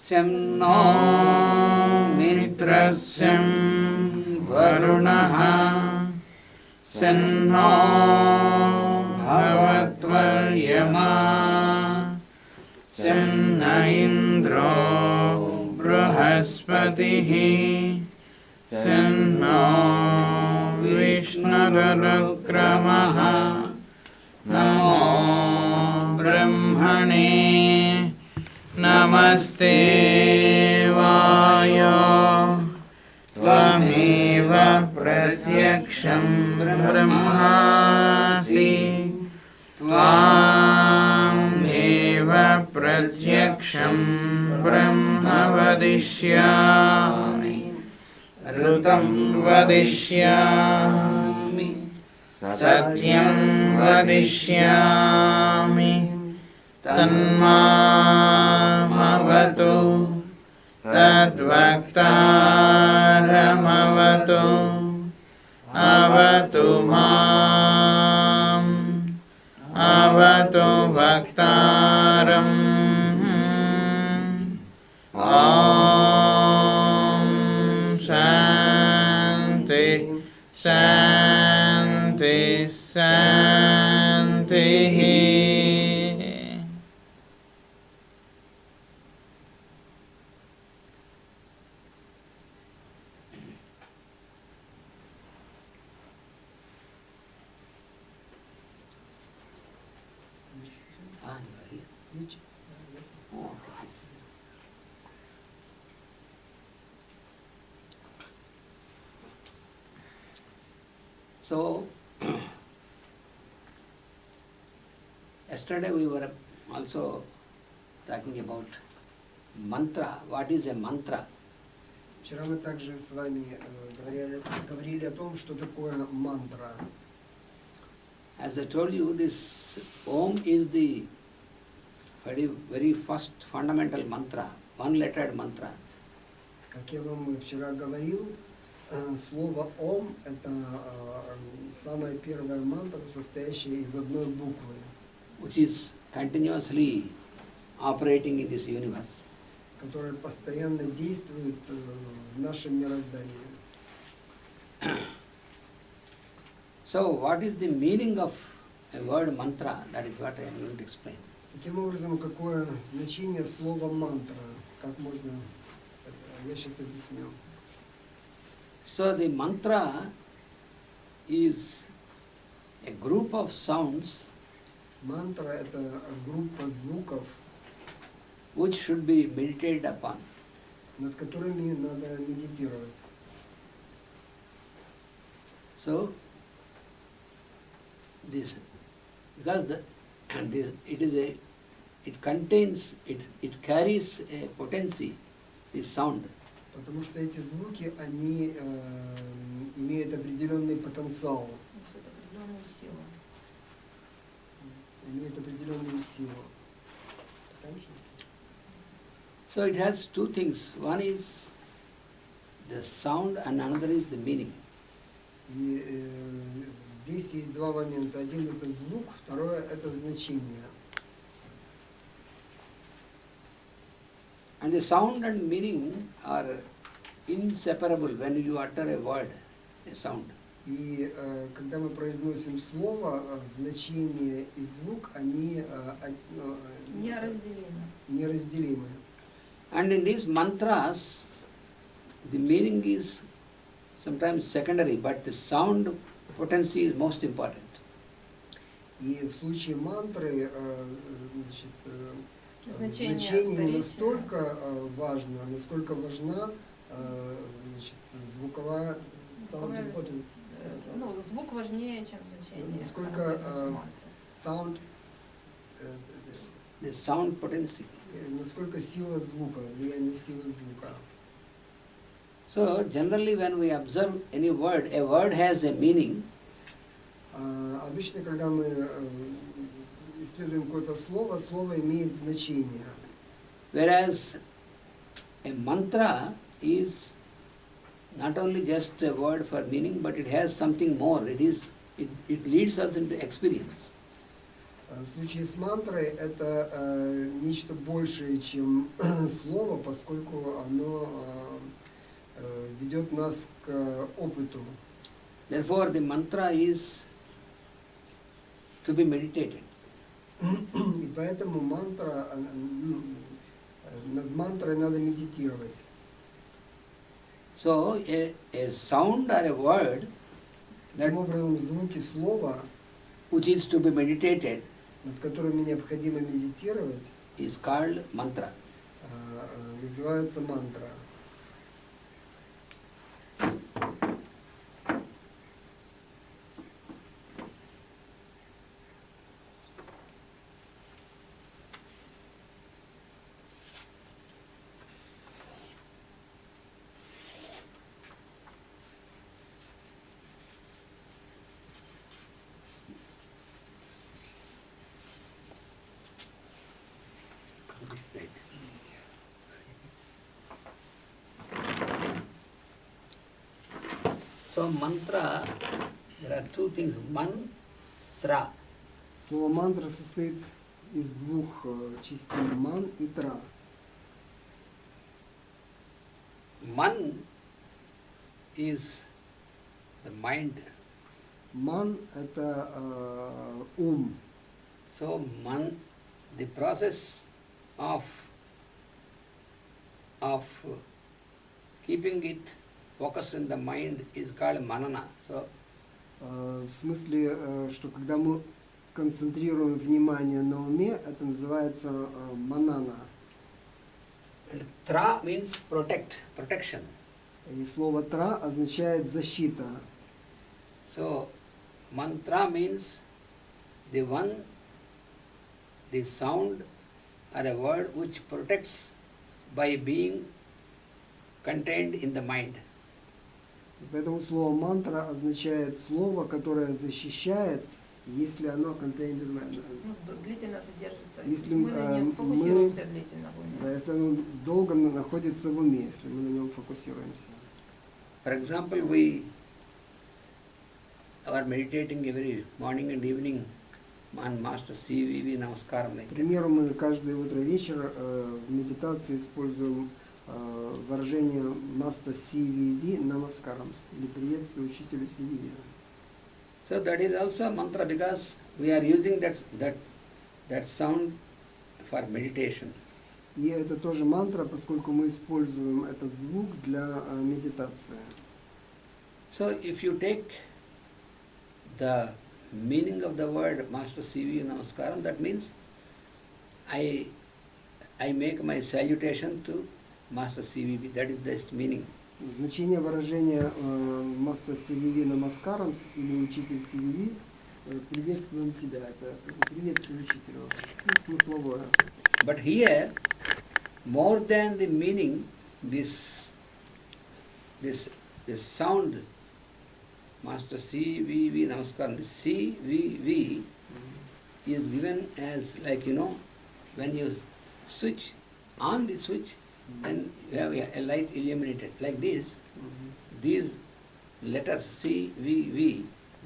Syam no mitrasyam varunaha syam no bhavatvaryama syam na indro bruhaspatihi syam no vishnurarukramaha namo brahmane namaste vaya tvameva pratyaksham brahmasi tvameva pratyaksham brahma vadishyami rutam vadishyami satyam vadishyami tanmamavatu tadvaktaramavatu avatu mam avatu vaktaram om shanti shanti shanti. So, yesterday we were also talking about mantra. What is a mantra? Вчера мы также с вами говорили о том, что такое мантра. As I told you, this Om is the very first fundamental mantra, one-lettered mantra. Как я вам вчера говорил, слово «Ом» — это самая первая мантра, состоящая из одной буквы. Which is continuously operating in this universe. Которая постоянно действует в нашем мироздании. So, what is the meaning of a word mantra? That is what I am going to explain. Таким образом, какое значение слова «мантра»? Как можно... Я сейчас объясню. So, the mantra is a group of sounds Мантра — это группа звуков, which should be meditated upon. над которыми надо медитировать. So, this, because it carries a potency, this sound. Потому что эти звуки, они имеют определенный потенциал. Имеют определенную силу. So it has two things. One is the sound and another is the meaning. И здесь есть два момента. Один — это звук, второе — это значение. And the sound and meaning are inseparable when you utter a word, a sound. И когда мы произносим слово, значение и звук, они неразделимы. And in these mantras, the meaning is sometimes secondary, but the sound potency is most important. И в случае мантры значение не настолько важно, насколько важна звуковая звук важнее, чем значение. Насколько sound, the sound potency. Насколько сила звука, влияние силы звука. So generally when we observe any word, a word has a meaning. Обычно, когда мы исследуем какое-то слово, слово имеет значение. Whereas a mantra is not only just a word for meaning, but it has something more. It leads us into experience. В случае с мантрой это нечто большее, чем слово, поскольку оно ведет нас к опыту. Therefore, the mantra is to be meditated. И поэтому мантра, над мантрой надо медитировать. So, a sound or a word that, Таким образом, звуки слова, which is to be meditated, над которыми необходимо медитировать, is called mantra. называются мантра. So, mantra, there are two things. Mantra. Слово мантра состоит из двух частей, ман и тра. Man is the mind. Ман – это ум. So, man, the process of keeping it focused in the mind is called manana. So, В смысле, что когда мы концентрируем внимание на уме, это называется манана. and tra means protection. И слово тра означает защита. So, mantra means the sound or a word which protects by being contained in the mind. Поэтому слово мантра означает слово, которое защищает, если оно contained in mind. Ну, длительно содержится. Если Мы на нем фокусируемся длительно в уме. Да, если оно долго находится в уме, если мы на нем фокусируемся. For example, we are meditating every morning and evening on Master CVV Namaskaram. К примеру, мы каждое утро и вечер в медитации используем выражение Маста CVV Намаскарам или приветствие учителю CVV. So that is also mantra because we are using that sound for meditation. И это тоже мантра, поскольку мы используем этот звук для медитации. So if you take the meaning of the word Master CVV Namaskaram, that means I make my salutation to Master CVV. That is the meaning. Значение выражения Маста CVV Намаскарам или учитель CVV приветствуем тебя, это приветствие учителю, смысловое. But here, more than the meaning, this sound, Master CVV Namaskaram, CVV is given as like, when you switch on the switch, then you have a light illuminated. Like this, these letters CVV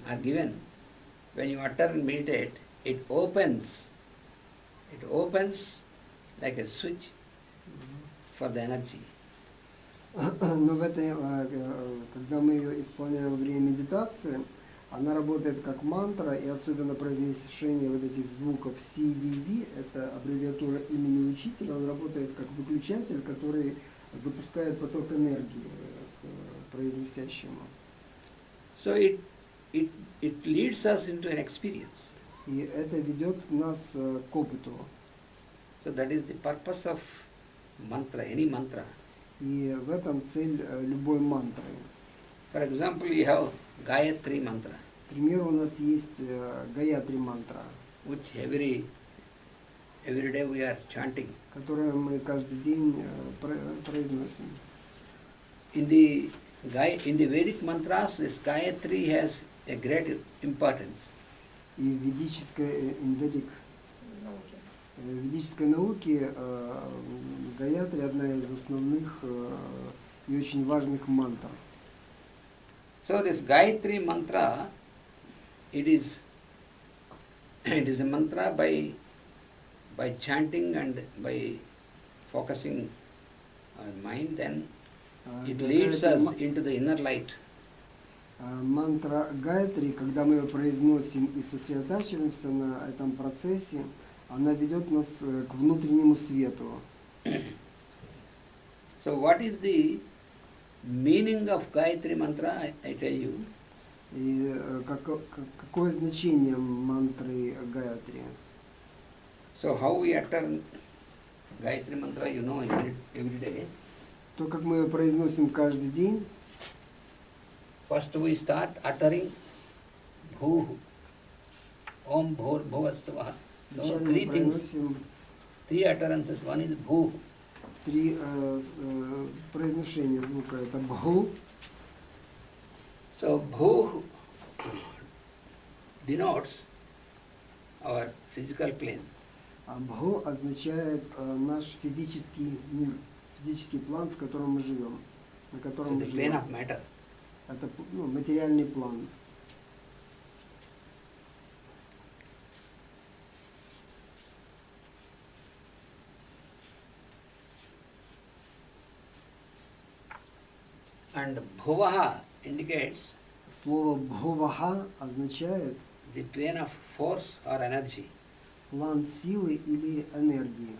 are given. When you utter and meditate, it opens like a switch for the energy. Но в этой, когда мы ее исполняем во время медитации, она работает как мантра, и особенно произнесение вот этих звуков CVV, это аббревиатура имени учителя, он работает как выключатель, который запускает поток энергии к произнесящему. So it leads us into an experience. И это ведет нас к опыту. So that is the purpose of mantra, any mantra. И в этом цель любой мантры. For example, you have Gayatri mantra, К примеру, у нас есть Гаятри мантра, which every day we are chanting. которую мы каждый день произносим. In the Vedic mantras, this Gayatri has a great importance. И в ведической Науки. ведической науке Гаятри одна из основных и очень важных мантр. So this Gayatri mantra, it is it is a mantra by chanting and by focusing our mind, then it leads us into the inner light. Мантра Гайатри, когда мы ее произносим и сосредотачиваемся на этом процессе, она ведет нас к внутреннему свету. So what is the meaning of Gayatri mantra? I tell you. И какое значение мантры Гайатри? So how we utter Gayatri mantra, you know, every day. То, как мы ее произносим каждый день, First we start uttering Bhu, Om Bhur Bhuvasvaha. So вначале three мы things, произносим three utterances. One is Bhu, три произношения звука. Это Бху. so Bhu denotes our physical plane. А Бху означает наш физический мир, физический план, в котором мы живем, на So котором мы the plane живем. of matter. Это материальный план. And Bhuvaha indicates Слово Бхуваха означает the plane of force or energy. план силы или энергии.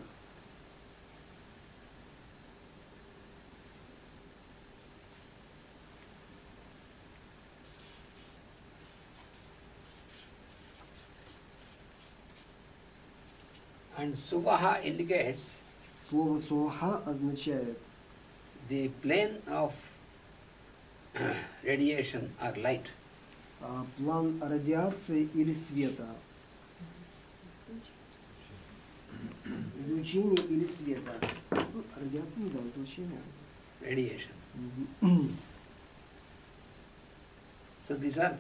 And Suvaha indicates Слово Суаха означает the plane of radiation or light. план радиации или света. Излучение или света. Радиация, да, излучение. Radiation. So these are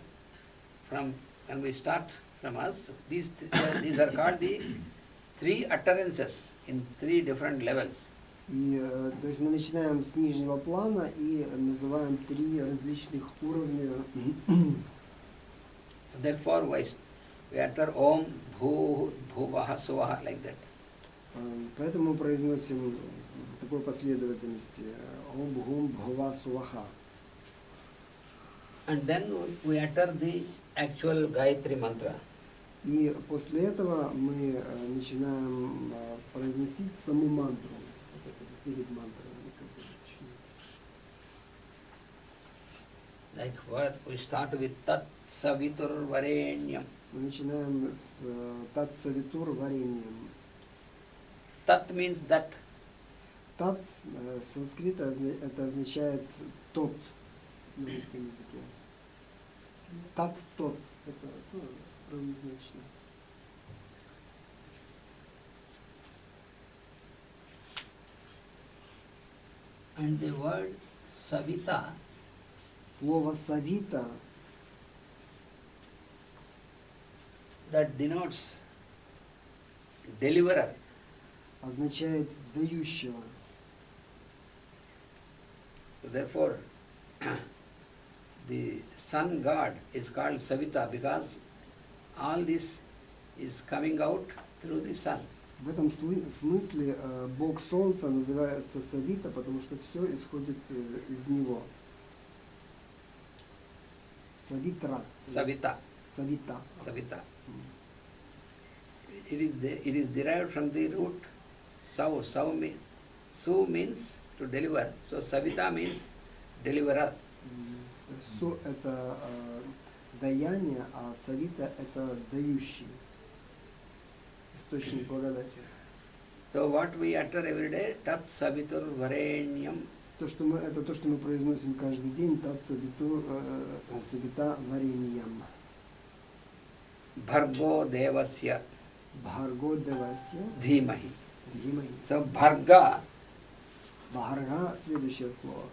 from, when we start from us, these are called the three utterances in three different levels. И, то есть мы начинаем с нижнего плана и называем три различных уровня. Therefore, we utter Om, Bhu, Bhuvaha, Suvaha, like that. Поэтому мы произносим в такой последовательности Ом, Бхум, Бхува, Суваха. And then we utter the actual Gayatri mantra. И после этого мы начинаем произносить саму мантру. Перед мантрой. Like what we start with Tat Savitur Varenyam. Мы начинаем с Тат Савитур вареньем. Tat means that. Тат в санскрите это означает тот на русском языке. Тат тот. Это равнозначно. And the word Savita Слово Савита that denotes deliverer. означает дающего. So therefore, the sun god is called Savita because all this is coming out through the sun. В этом смысле Бог Солнца называется Савита, потому что все исходит из него. Савитра. Savita. Савита. Savita. It is derived from the root Sav. Su means to deliver. So Savita means deliverer. Су это даяние, а Савита это дающий. Источник благодати. So what we utter every day, Tat Savitur Varenyam. Это то, что мы произносим каждый день, Тат Савита вареньям. Bhargo Devasya Бхарго Девасya Dhimahi. Dhimai. So Bharga, Бхарга, следующее слово.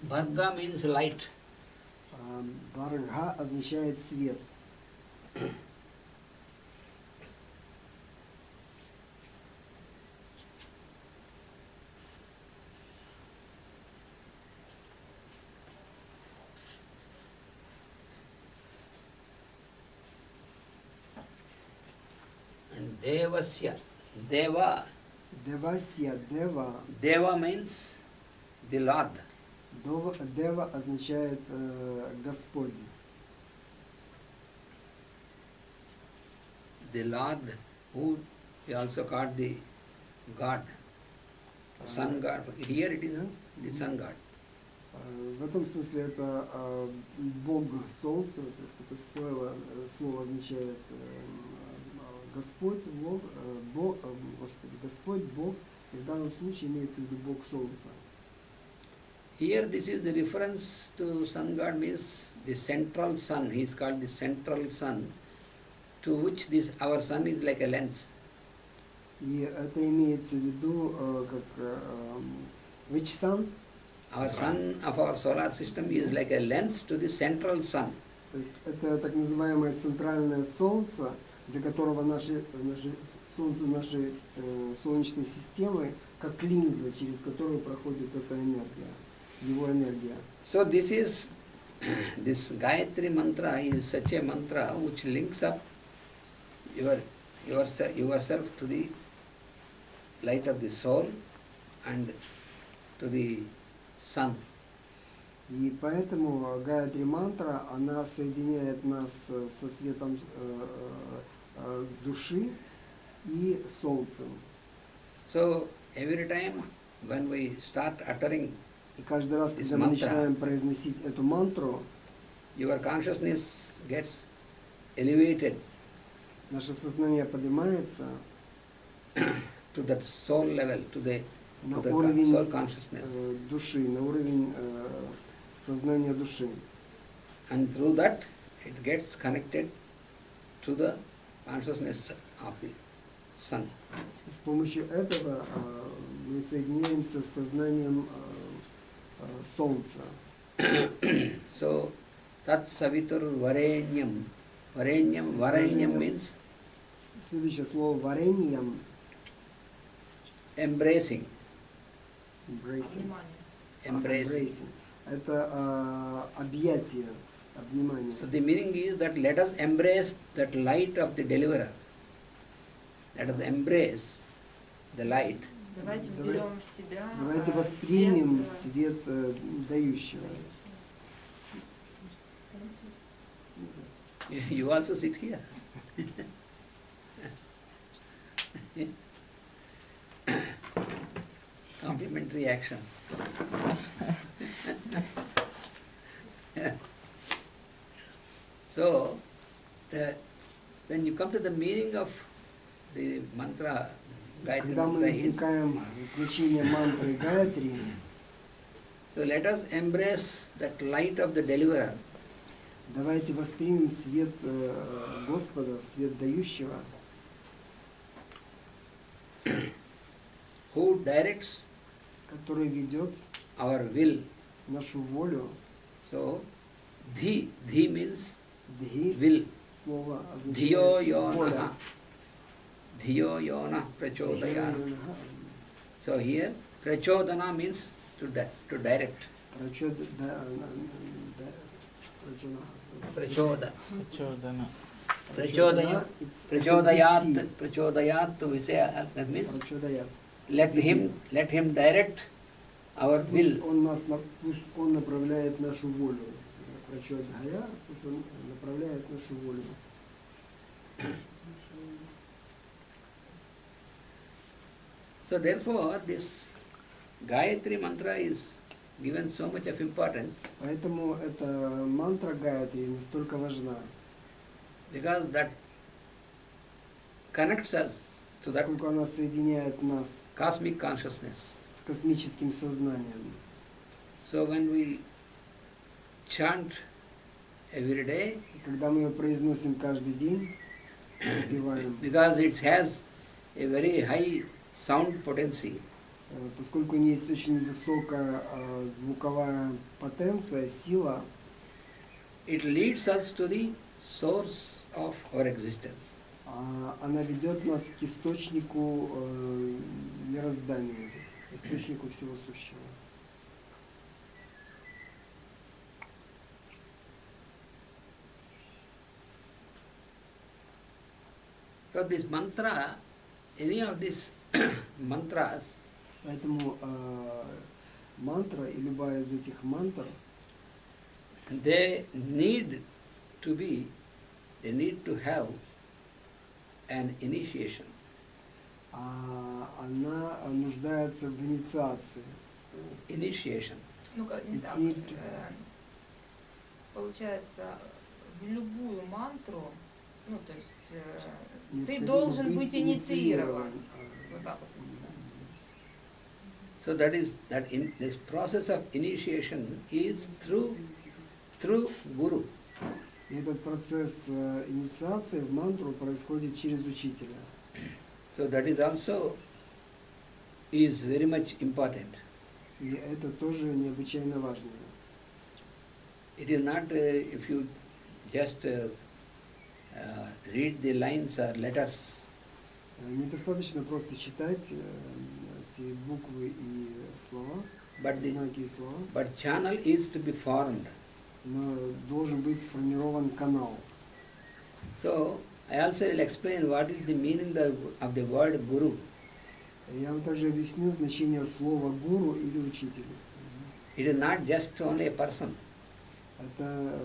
Bharga means light. Бхарга означает свет. Devasya. Deva. Девасья, Дева. Deva means the Lord. Дева означает Господь. The Lord, who we also called the God, Sun God. Here it is the Sun God. В этом смысле это Бог Солнца, то есть это слово означает Господь, Господи, Господь, Бог, и в данном случае имеется в виду Бог Солнца. Here this is the reference to Sun God means the central sun. He is called the central sun, to which this our sun is like a lens. И это имеется в виду как which sun? Our sun of our solar system is like a lens to the central sun. То есть это так называемое центральное Солнце, для которого наше Солнце нашей Солнечной системы, как линза, через которую проходит эта энергия, его энергия. So this is this Gayatri mantra is such a mantra which links up yourself to the light of the soul and to the sun. И поэтому Гayatri мантра, она соединяет нас со светом души и солнцем. So every time when we start uttering, И каждый раз, This когда мы mantra. начинаем произносить эту мантру, your consciousness gets elevated наше сознание поднимается to that soul level, to the на soul уровень consciousness. души, на уровень сознания души. And through that it gets connected to the consciousness of the sun. С помощью этого мы соединяемся с сознанием Солнца. So tat savitur varenyam. Varenyam means Следующее слово вареньем, embracing. embracing. Внимание. Это объятие, обнимание. So the meaning is that let us embrace that light of the deliverer. Let us embrace the light. Давайте берем в себя Давайте свет, воспримем свет дающего. You also sit here. Complementary action. So, when you come to the meaning of the mantra, Gayatri Когда мы mantra is, вникаем в значение мантры Гayatri, so let us embrace that light of the deliverer. давайте воспримем свет Господа, свет дающего, Who directs который ведет our will. нашу волю. So, dhi means Дхи, will. слово Dhiyo означает воля. yonaha. Dhiyo yona prachodayana. So here, prachodana means to direct. Prachoda. Prachodaya. Prachodayat visaya. That means let him direct our will. Пусть он направляет нашу волю. Прачодхая, пусть он направляет нашу волю. So therefore, this Gayatri mantra is given so much of importance Поэтому эта мантра Гayatri настолько важна, because that connects us to that поскольку она соединяет нас cosmic consciousness. с космическим сознанием. So when we chant every day, Когда мы ее произносим каждый день, напеваем, because it has a very high sound potency, поскольку у нее есть очень высокая звуковая потенция, сила, it leads us to the source of our existence. она ведет нас к источнику мироздания, источнику всего сущего. So this mantra, any of these mantras, Поэтому мантра и любая из этих мантр, they need to have an initiation. она нуждается в инициации. Initiation. Ну, как не It's так. need to- Получается, в любую мантру, ну, то есть, ты Необходимо должен быть инициирован. Вот так вот. So this process of initiation is through Guru. И этот процесс инициации в мантру происходит через учителя. So that is also is very much important. И это тоже необычайно важно. It is not if you just read the lines or letters. Недостаточно просто читать эти буквы и слова, знаки и слова, But channel is to be formed. но должен быть сформирован канал. So I also will explain what is the meaning of the word Guru. Я вам также объясню значение слова гуру или учитель. It is not just only a person. Это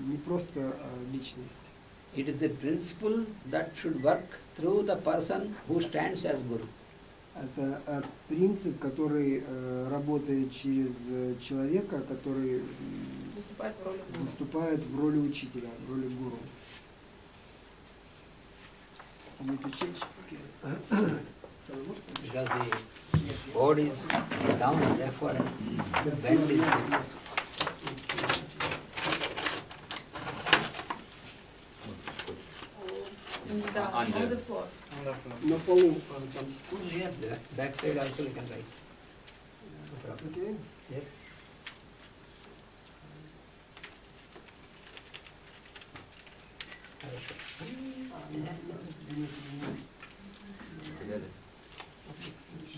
не просто личность. It is a principle that should work through the person who stands as Guru. Это принцип, который работает через человека, который Выступает в роли гуру. выступает в роли учителя, в роли гуру. Because the board is down, therefore the bend is there. Да, on the floor. На полу там стул. Here, the back side also we can write. No problem. Окей. Yes.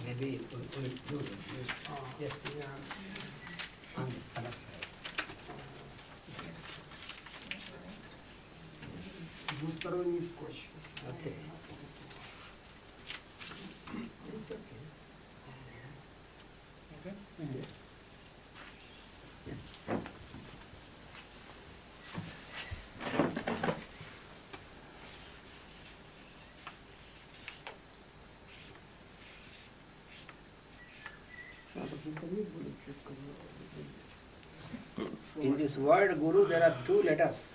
Maybe we'll do it. Yes, on the other side. Двусторонний скотч. Okay. It's okay. Yes. In this word Guru there are two letters.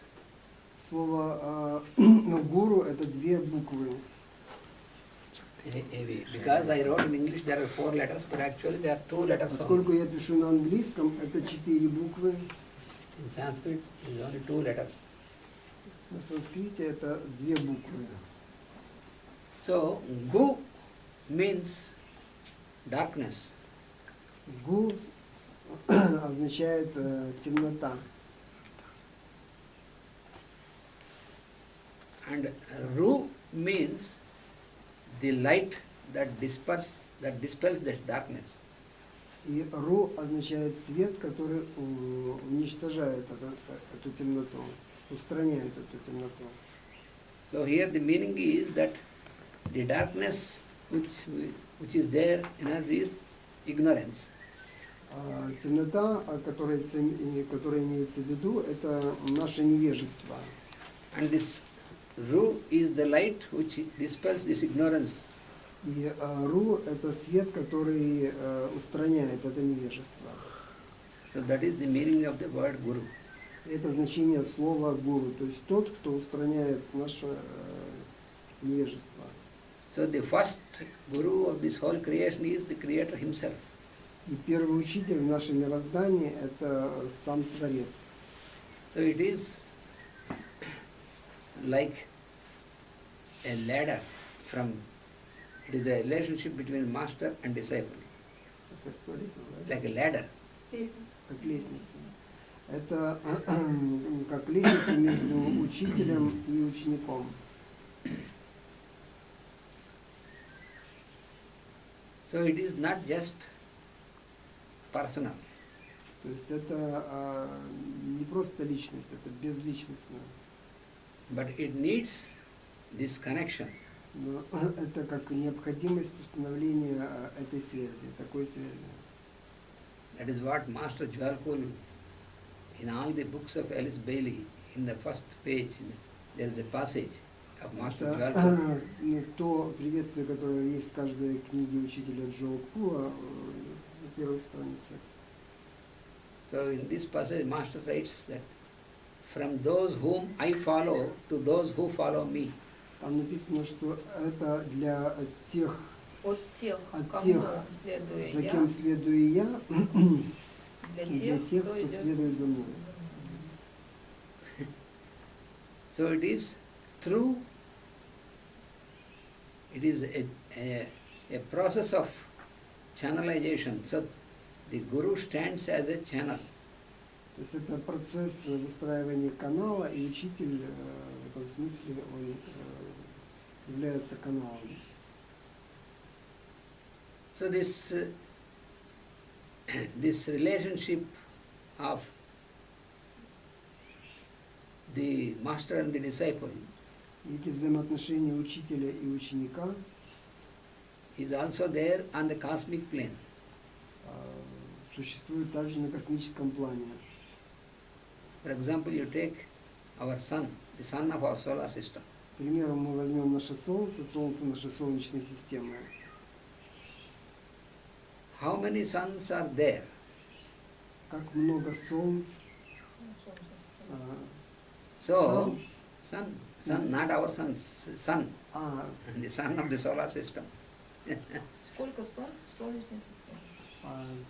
Слово гуру это две буквы. Because I wrote in English there are 4 letters, but actually there are 2 letters Поскольку only. я пишу на английском, это 4 буквы. In Sanskrit it is only 2 letters. На санскрите это 2 буквы. So Gu means darkness. Гу означает темнота. And Ru means the light that dispels that darkness. И ру означает свет, который уничтожает эту темноту, устраняет эту темноту. So here the meaning is that the darkness which is there in us is ignorance. Темнота, которая имеется в виду, это наше невежество. And this Ru is the light which dispels this ignorance. И ру это свет, который устраняет это невежество. So that is the meaning of the word Guru. Это значение слова гуру, то есть тот, кто устраняет наше невежество. So the first Guru of this whole creation is the Creator himself. И первый учитель в нашем мироздании это сам Творец. So it is like a ladder it is a relationship between master and disciple. Like a ladder. Как лестница. Это как лестница между учителем и учеником. So it is not just personal. То есть это не просто личность, это безличностно. But it needs this connection. Но это как необходимость установления этой связи, такой связи. That is what Master Jwalpul, in all the books of Alice Bailey, in the first page, there is a passage of Master Jwalpul. Это то приветствие, которое есть в каждой книге учителя Джвалпула на первых страницах. So in this passage, Master writes that from those whom I follow to those who follow me. Там написано, что это для тех, От тех, от кому тех, следую за я, кем следую я, для и для тех, кто кто идет. следует за мной. So it is through, it is a process of channelization. So the Guru stands as a channel. То есть это процесс выстраивания канала, и учитель в этом смысле он является каналом. So this this relationship of the master and the disciple И эти взаимоотношения учителя и ученика is also there on the cosmic plane. Существуют также на космическом плане. For example, you take our sun, the sun of our solar system. К примеру, мы возьмем наше Солнце, Солнце нашей Солнечной системы. How many suns are there? Как много Солнц. So, Suns. sun, not our sun, sun, А, the sun of the solar system. Сколько солнц в Солнечной системе?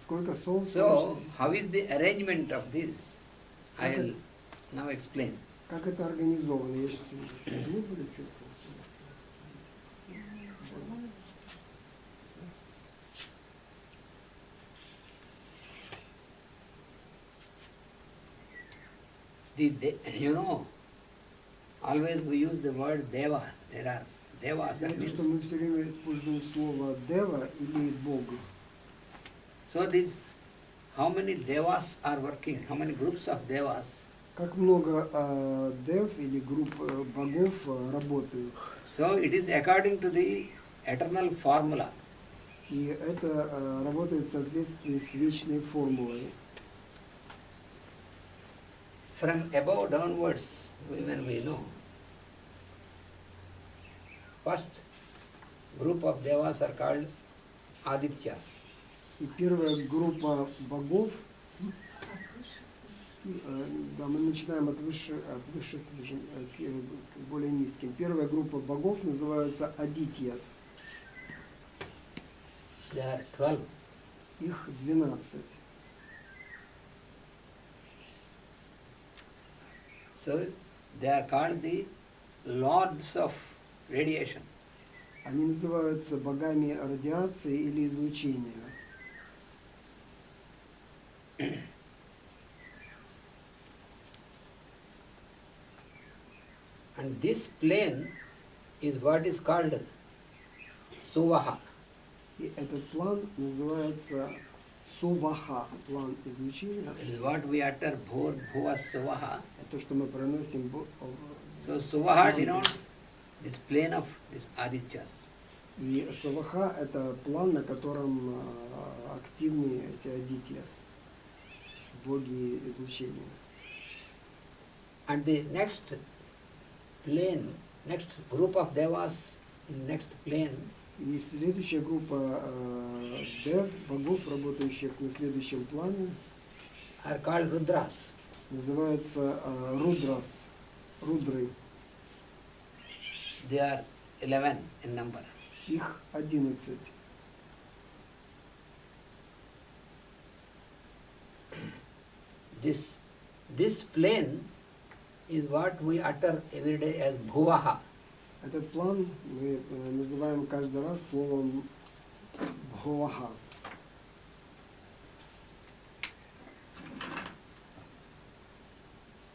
Сколько Солнц в So, Солнечной how системе. is the arrangement of this? I will now explain. Как это организовано? Я сейчас глубже что-то. You know, always we use the word deva. There are devas, that Знаете, что means. мы все время используем слово «дева» или «бог». So these, how many devas are working? How many groups of devas? Как много дев или групп богов работают. So it is according to the eternal formula. И это работает в соответствии с вечной формулой. From above downwards, when we know, first group of devas are called Adityas. И первая группа богов, да, мы начинаем от высших к более низким. Первая группа богов называется Адитьяс. There are 12. Их 12. So they are called the lords of radiation. Они называются богами радиации или излучения. And this plane is what is called Suvaha. И этот план называется Суваха, план излучения. It is what we utter Bhur Bhuva Suvaha. Это то, что мы проносим. So Suvaha denotes this plane of this Adityas. И Суваха – это план, на котором активны эти Адитьяс, боги излучения. And the next plane, next group of devas in next plane И следующая группа дев, богов, работающих на следующем плане, are called Rudras. называется Рудрас, Рудры. They are 11 in number. Их 11. This plane is what we utter every day as Bhuvaha. Этот план мы называем каждый раз словом Бховаха.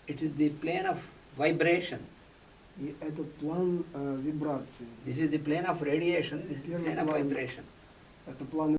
It is the plane of vibration. И этот план вибрации. This is the plane of radiation, this is the plane of vibration. Это план